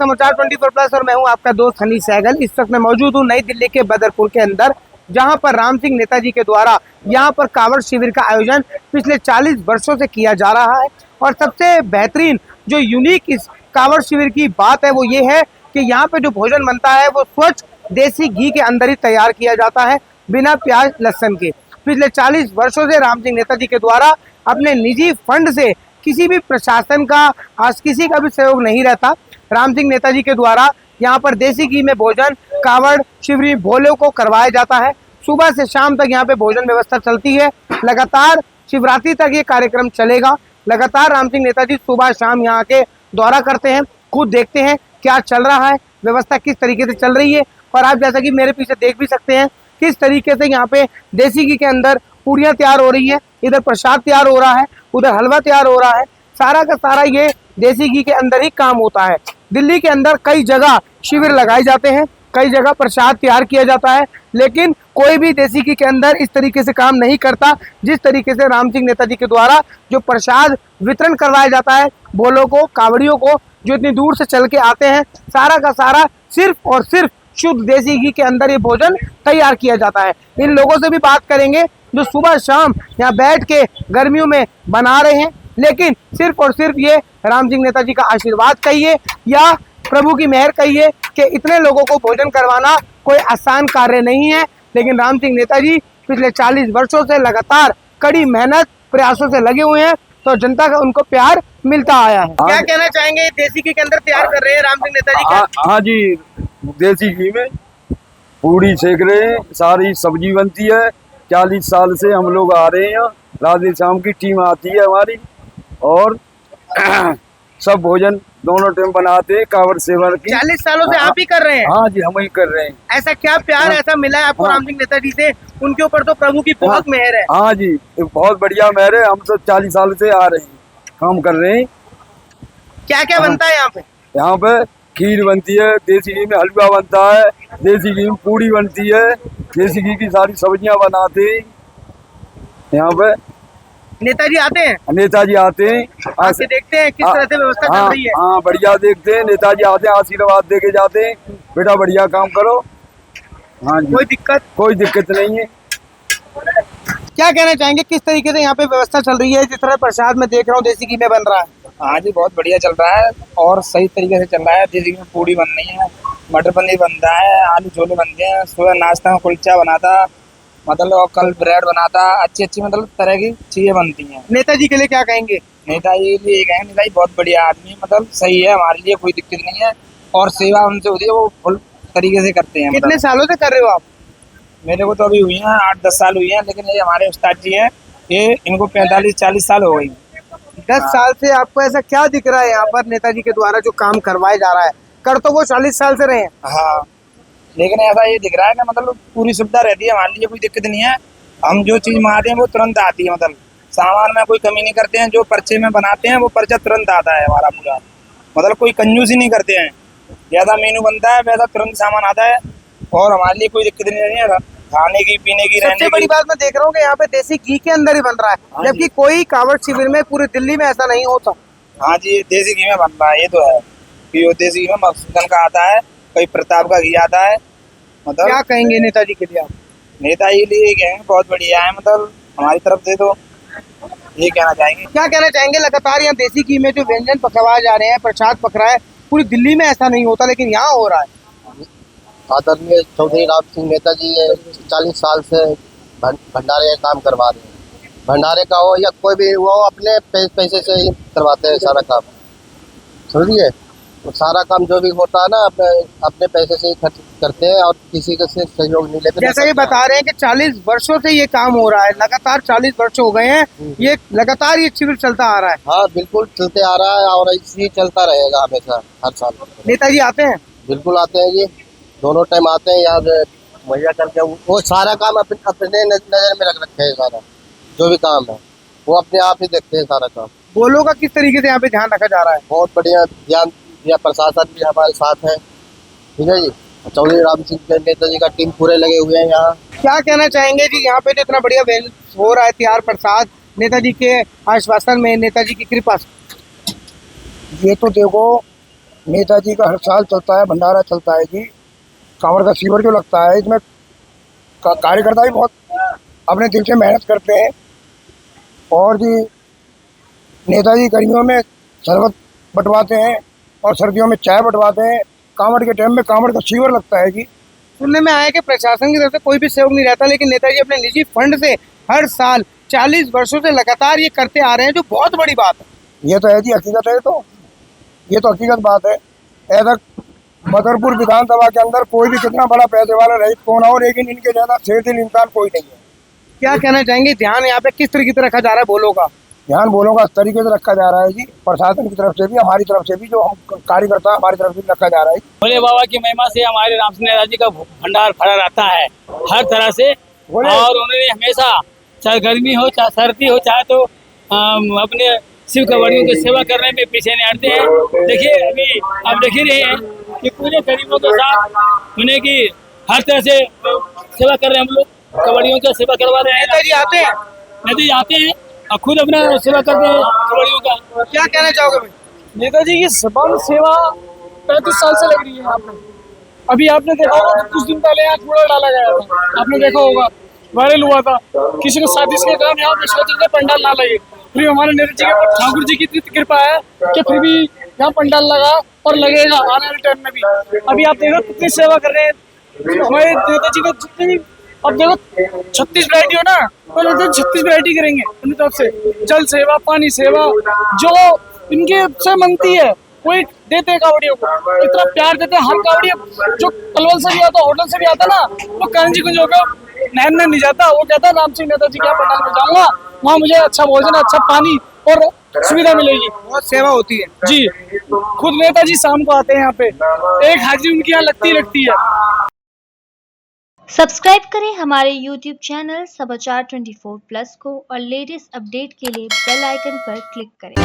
समाचार 24+ और मैं हूं आपका दोस्त हनी सहगल। इस वक्त मैं मौजूद हूं नई दिल्ली के बदरपुर के अंदर, जहां पर राम सिंह नेताजी के द्वारा यहां पर कांवड़ शिविर का आयोजन पिछले 40 वर्षों से किया जा रहा है। और सबसे बेहतरीन जो यूनिक इस कांवड़ शिविर की बात है वो ये है कि यहाँ पे जो भोजन बनता है वो स्वच्छ देसी घी के अंदर ही तैयार किया जाता है, बिना प्याज लहसुन के। पिछले 40 वर्षों से राम सिंह नेताजी के द्वारा अपने निजी फंड से किसी भी प्रशासन का आज किसी का भी सहयोग नहीं रहता। राम सिंह नेताजी के द्वारा यहाँ पर देसी घी में भोजन कांवड़ शिविर भोले को करवाया जाता है। सुबह से शाम तक यहाँ पे भोजन व्यवस्था चलती है। लगातार शिवरात्रि तक ये कार्यक्रम चलेगा। लगातार राम सिंह नेताजी सुबह शाम यहाँ के दौरा करते हैं, खुद देखते हैं क्या चल रहा है, व्यवस्था किस तरीके से चल रही है। और आप जैसा कि मेरे पीछे देख भी सकते हैं किस तरीके से यहाँ पे देसी घी के अंदर पूड़ियाँ तैयार हो रही है, इधर प्रसाद तैयार हो रहा है, उधर हलवा तैयार हो रहा है। सारा का सारा ये देसी घी के अंदर ही काम होता है। दिल्ली के अंदर कई जगह शिविर लगाए जाते हैं, कई जगह प्रसाद तैयार किया जाता है, लेकिन कोई भी देसी घी के अंदर इस तरीके से काम नहीं करता जिस तरीके से राम सिंह नेताजी के द्वारा जो प्रसाद वितरण करवाया जाता है भोलों को, कांवड़ियों को, जो इतनी दूर से चल के आते हैं। सारा का सारा सिर्फ और सिर्फ शुद्ध देसी घी के अंदर ये भोजन तैयार किया जाता है। इन लोगों से भी बात करेंगे जो सुबह शाम यहाँ बैठ के गर्मियों में बना रहे हैं, लेकिन सिर्फ और सिर्फ ये राम सिंह नेताजी का आशीर्वाद कहिए या प्रभु की मेहर कहिए कि इतने लोगों को भोजन करवाना कोई आसान कार्य नहीं है। लेकिन राम सिंह नेताजी पिछले 40 वर्षों से लगातार कड़ी मेहनत प्रयासों से लगे हुए हैं, तो जनता का उनको प्यार मिलता आया है। क्या कहना चाहेंगे, देसी घी के अंदर तैयार कर रहे हैं राम सिंह नेताजी का? हाँ जी, देसी घी में पूड़ी सेक रहे हैं, सारी सब्जी बनती है। 40 साल से हम लोग आ रहे हैं, राधे श्याम की टीम आती है हमारी, और सब भोजन दोनों टाइम बनाते हैं कांवड़ सेवन की। 40 सालों से आप ही कर रहे हैं? हाँ जी, हम ही कर रहे हैं। ऐसा क्या प्यार ऐसा मिला है आपको राम सिंह नेताजी से? उनके ऊपर तो प्रभु की बहुत मेहर है। हाँ जी, बहुत बढ़िया मेहर है। हम सब 40 साल से आ रहे हैं, काम कर रहे हैं। क्या क्या बनता है यहाँ पे? यहाँ पे खीर बनती है, देसी घी में हलवा बनता है, देसी घी में पूड़ी बनती है, देसी घी की सारी सब्जियां बनाते हैं। यहाँ पे नेताजी आते हैं? नेताजी आते हैं, आके देखते हैं किस तरह से व्यवस्था चल रही है। हाँ, बढ़िया देखते हैं। नेताजी आते हैं, आशीर्वाद दे के जाते हैं, बेटा बढ़िया काम करो। हाँ जी, कोई दिक्कत नहीं है। क्या कहना चाहेंगे, किस तरीके से यहाँ पे व्यवस्था चल रही है? जिस तरह प्रसाद में देख रहा हूँ देसी घी में बन रहा है। हाँ जी, बहुत बढ़िया चल रहा है और सही तरीके से चल रहा है। देसी घी में पूड़ी बन रही है, मटर पनीर बनता है, आलू छोले बनते हैं, सुबह नाश्ता में कुलचा बनाता, मतलब और कल ब्रेड बनाता। अच्छी मतलब तरह की चीजें बनती हैं। नेताजी के लिए क्या कहेंगे? नेताजी के लिए कहेंगे, नेताजी बहुत बढ़िया आदमी है, मतलब सही है, हमारे लिए कोई दिक्कत नहीं है। और सेवा उनसे होती है, वो फुल तरीके से करते हैं। कितने सालों से कर रहे हो आप? मेरे को तो अभी हुई है 8-10 साल हुई है, लेकिन ये हमारे उस्ताद जी हैं, ये इनको 45-40 साल हो गई। 10 साल से आपको ऐसा क्या दिख रहा है यहाँ पर नेताजी के द्वारा जो काम करवाया जा रहा है? कर तो वो 40 साल से रहे हैं। हाँ, लेकिन ऐसा ये दिख रहा है कि मतलब पूरी सुविधा रहती है, हमारे लिए कोई दिक्कत नहीं है। हम जो चीज मंगाते हैं वो तुरंत आती है, मतलब सामान में कोई कमी नहीं करते हैं। जो पर्चे में बनाते हैं वो पर्चा तुरंत आता है हमारा पूरा, मतलब कोई कंजूसी नहीं करते हैं। जैसा मेनू बनता है वैसा तुरंत सामान आता है, और हमारे लिए कोई दिक्कत नहीं है खाने की, पीने की, रहने की। सबसे बड़ी बात मैं देख रहा हूँ कि यहाँ पे देसी घी के अंदर ही बन रहा है, जबकि कोई कांवड़ शिविर में पूरी दिल्ली में ऐसा नहीं होता। हाँ जी, देसी घी में बन रहा है, ये तो है कि वो देसी घी में मकसूदन का आता है, कोई प्रताप का घी आता है। मतलब क्या कहेंगे नेताजी के लिए आप? नेताजी के लिए कहेंगे बहुत बढ़िया है, मतलब हमारी तरफ से तो ये कहना चाहेंगे। क्या कहना चाहेंगे, लगातार यहाँ देसी घी में जो व्यंजन पकवाए जा रहे हैं, प्रसाद पक रहा है, पूरी दिल्ली में ऐसा नहीं होता लेकिन यहाँ हो रहा है। आदरणीय चौधरी राम सिंह नेताजी 40 साल से भंडारे का काम करवा रहे हैं। भंडारे का हो या कोई भी, वो अपने पैसे से ही करवाते हैं सारा काम, समझिए। तो सारा काम जो भी होता है ना अपने पैसे से ही खर्च करते हैं और किसी का से सहयोग नहीं लेते। जैसा ये बता रहे हैं कि 40 वर्षों से ये काम हो रहा है, लगातार 40 वर्ष हो गए हैं, ये लगातार ये शिविर चलता आ रहा है। हाँ, बिल्कुल चलते आ रहा है और ऐसे ही चलता रहेगा हमेशा, हर साल। नेताजी आते हैं? बिल्कुल आते हैं जी, दोनों टाइम आते हैं यार, मुहैया करके वो सारा काम अपने नजर में रख रखे हैं। सारा जो भी काम है वो अपने आप ही देखते हैं सारा काम। बोलो का किस तरीके से यहाँ पे ध्यान रखा जा रहा है? बहुत बढ़िया ध्यान दिया, प्रशासन भी हमारे साथ है, ठीक है जी। चौधरी राम सिंह नेताजी का टीम पूरे लगे हुए हैं यहाँ। क्या कहना चाहेंगे जी, यहाँ पे जो इतना बढ़िया हो रहा है तैयार प्रसाद नेताजी के आश्वासन में, नेताजी की कृपा से? ये तो देखो नेताजी का हर साल चलता है, भंडारा चलता है जी। कांवड़ का शिविर जो लगता है, इसमें कार्यकर्ता भी बहुत अपने दिल से मेहनत करते हैं। और जी नेताजी गर्मियों में शरबत बंटवाते हैं और सर्दियों में चाय बंटवाते हैं। कांवड़ के टाइम में कांवड़ का शिविर लगता है जी। सुनने में आया कि प्रशासन की तरफ से कोई भी सहयोग नहीं रहता, लेकिन नेताजी अपने निजी फंड से हर साल 40 वर्षों से लगातार ये करते आ रहे हैं, जो बहुत बड़ी बात है। ये तो है जी, हकीकत है। तो ये तो हकीकत बात है। ऐसा बदरपुर विधानसभा के अंदर कोई भी कितना बड़ा पैसे वाला रहित कौन हो, लेकिन इनके ज्यादा शेरदिल इंसान कोई नहीं है। क्या कहना चाहेंगे, ध्यान यहाँ पे किस तरीके से रखा जा रहा है बोलो का? ध्यान बोलों का इस तरीके से रखा जा रहा है जी, प्रशासन की तरफ से भी, हमारी तरफ से भी, जो हम कार्यकर्ता हमारी तरफ से भी रखा जा रहा है। भोले बाबा की महिमा से हमारे राम सिंह नेता जी का भंडार भरा रहता है हर तरह से। और उन्होंने हमेशा, चाहे गर्मी हो चाहे सर्दी हो, चाहे तो अपने शिव कवड़ियों की सेवा करने में पीछे नहीं हटते हैं। देखिए अभी आप देख ही रहे हैं कि पूरे गरीबों के साथ उन्हें की हर तरह से सेवा कर रहे हैं। हम लोग कवड़ियों की सेवा करवा रहे हैं। नेताजी आते हैं और खुद अपना सेवा करते हैं कवड़ियों का। क्या कहना चाहोगे भाई? नेताजी की सबम सेवा 35 साल से लग रही है यहाँ पे। अभी आपने देखा होगा तो कुछ दिन पहले यहाँ कूड़ा डाला गया था, आपने देखा होगा, वायरल हुआ था। किसी को साजिश के कारण यहाँ पे सोचा था पंडाल ना लगे, फिर हमारे नेता जी के ठाकुर जी की इतनी कृपा है कि फिर भी यहाँ पंडाल लगा और लगेगा आने वाले टाइम में भी। अभी आप देखो कितनी सेवा कर रहे हैं हमारे नेता जी को। जितनी भी अब देखो 36 वैरायटी हो ना, तो 36 वैरायटी करेंगे अपनी तरफ से। जल सेवा, पानी सेवा, जो इनके से मनती है वही देते हैं कावड़ियों को। इतना प्यार देते हैं हर कावड़िया, जो कलवल से भी आता, होटल से भी आता ना, वो करण जी कुंज होकर नहर नहीं जाता, वो कहता है राम सिंह नेता जी के यहाँ पंडाल में जाऊंगा, वहाँ मुझे अच्छा भोजन, अच्छा पानी और सुविधा मिलेगी। बहुत सेवा होती है जी। खुद नेताजी शाम को आते हैं यहाँ पे, एक हाजिरी उनकी यहाँ लगती है। सब्सक्राइब करें हमारे YouTube चैनल समाचार 24+ को और लेटेस्ट अपडेट के लिए बेल आइकन पर क्लिक करें।